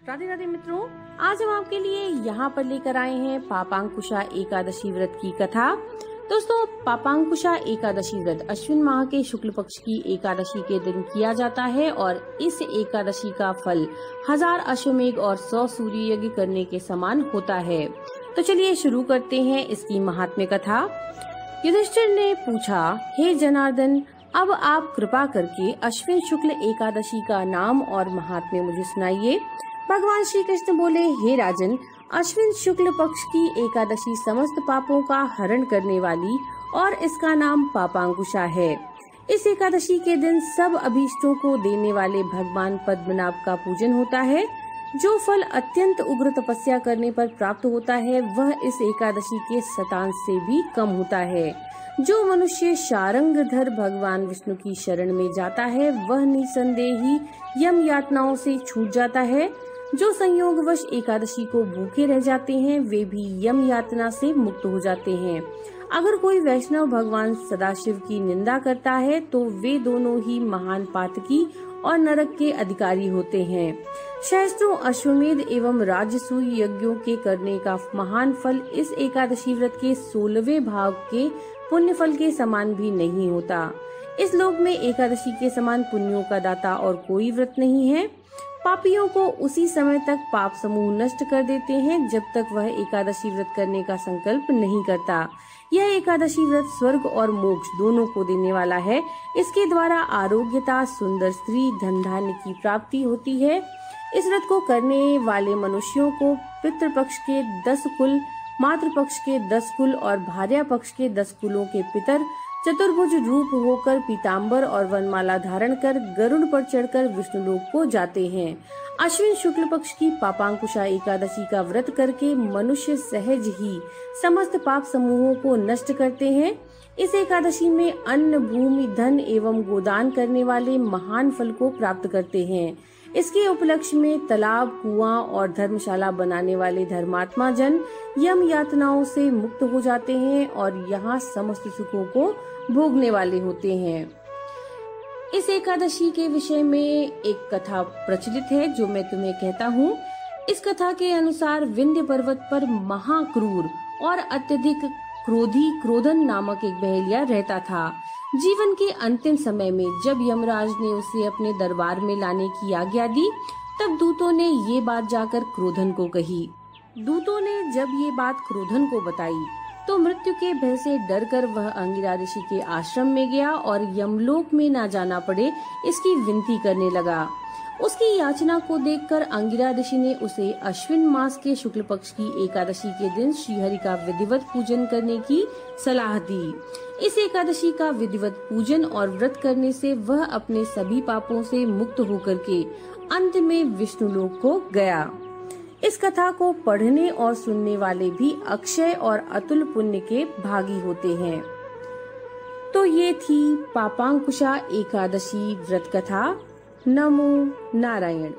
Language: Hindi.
राधे राधे मित्रों, आज हम आपके लिए यहाँ पर लेकर आए हैं पापांकुशा एकादशी व्रत की कथा। दोस्तों, पापांकुशा एकादशी व्रत अश्विन माह के शुक्ल पक्ष की एकादशी के दिन किया जाता है और इस एकादशी का फल 1000 अश्वमेघ और 100 सूर्य यज्ञ करने के समान होता है। तो चलिए शुरू करते हैं इसकी महात्म्य कथा। युधिष्ठिर ने पूछा, हे जनार्दन, अब आप कृपा करके अश्विन शुक्ल एकादशी का नाम और महात्म्य मुझे सुनाइए। भगवान श्री कृष्ण बोले, हे राजन, अश्विन शुक्ल पक्ष की एकादशी समस्त पापों का हरण करने वाली और इसका नाम पापांकुशा है। इस एकादशी के दिन सब अभीष्टों को देने वाले भगवान पद्मनाभ का पूजन होता है। जो फल अत्यंत उग्र तपस्या करने पर प्राप्त होता है वह इस एकादशी के शतांश से भी कम होता है। जो मनुष्य शारंगधर भगवान विष्णु की शरण में जाता है वह निसंदेही यम यातनाओं से छूट जाता है। जो संयोगवश एकादशी को भूखे रह जाते हैं वे भी यम यातना से मुक्त हो जाते हैं। अगर कोई वैष्णव भगवान सदाशिव की निंदा करता है तो वे दोनों ही महान पातकी और नरक के अधिकारी होते हैं। सहस्त्रों अश्वमेध एवं राजसूय यज्ञों के करने का महान फल इस एकादशी व्रत के 16वें भाग के पुण्य फल के समान भी नहीं होता। इस लोक में एकादशी के समान पुण्यों का दाता और कोई व्रत नहीं है। पापियों को उसी समय तक पाप समूह नष्ट कर देते हैं जब तक वह एकादशी व्रत करने का संकल्प नहीं करता। यह एकादशी व्रत स्वर्ग और मोक्ष दोनों को देने वाला है। इसके द्वारा आरोग्यता, सुंदर स्त्री, धन धान्य की प्राप्ति होती है। इस व्रत को करने वाले मनुष्यों को पितृपक्ष के 10 कुल, मातृपक्ष के 10 कुल और भार्या पक्ष के 10 कुलों के पितर चतुर्भुज रूप होकर पीताम्बर और वनमाला धारण कर गरुड़ पर चढ़कर विष्णुलोक को जाते हैं। अश्विन शुक्ल पक्ष की पापांकुशा एकादशी का व्रत करके मनुष्य सहज ही समस्त पाप समूहों को नष्ट करते हैं। इस एकादशी में अन्न, भूमि, धन एवं गोदान करने वाले महान फल को प्राप्त करते हैं। इसके उपलक्ष्य में तालाब, कुआं और धर्मशाला बनाने वाले धर्मात्मा जन यम यातनाओं से मुक्त हो जाते हैं और यहाँ समस्त सुखों को भोगने वाले होते हैं। इस एकादशी के विषय में एक कथा प्रचलित है जो मैं तुम्हें कहता हूँ। इस कथा के अनुसार विंध्य पर्वत पर महाक्रूर और अत्यधिक क्रोधी क्रोधन नामक एक बहेलिया रहता था। जीवन के अंतिम समय में जब यमराज ने उसे अपने दरबार में लाने की आज्ञा दी तब दूतों ने ये बात जाकर क्रोधन को कही। दूतों ने जब ये बात क्रोधन को बताई तो मृत्यु के भय से डरकर वह अंगिरा ऋषि के आश्रम में गया और यमलोक में ना जाना पड़े इसकी विनती करने लगा। उसकी याचना को देखकर अंगिरा ऋषि ने उसे अश्विन मास के शुक्ल पक्ष की एकादशी के दिन श्रीहरि का विधिवत पूजन करने की सलाह दी। इस एकादशी का विधिवत पूजन और व्रत करने से वह अपने सभी पापों से मुक्त होकर के अंत में विष्णुलोक को गया। इस कथा को पढ़ने और सुनने वाले भी अक्षय और अतुल पुण्य के भागी होते हैं। तो ये थी पापांकुशा एकादशी व्रत कथा। नमो नारायण।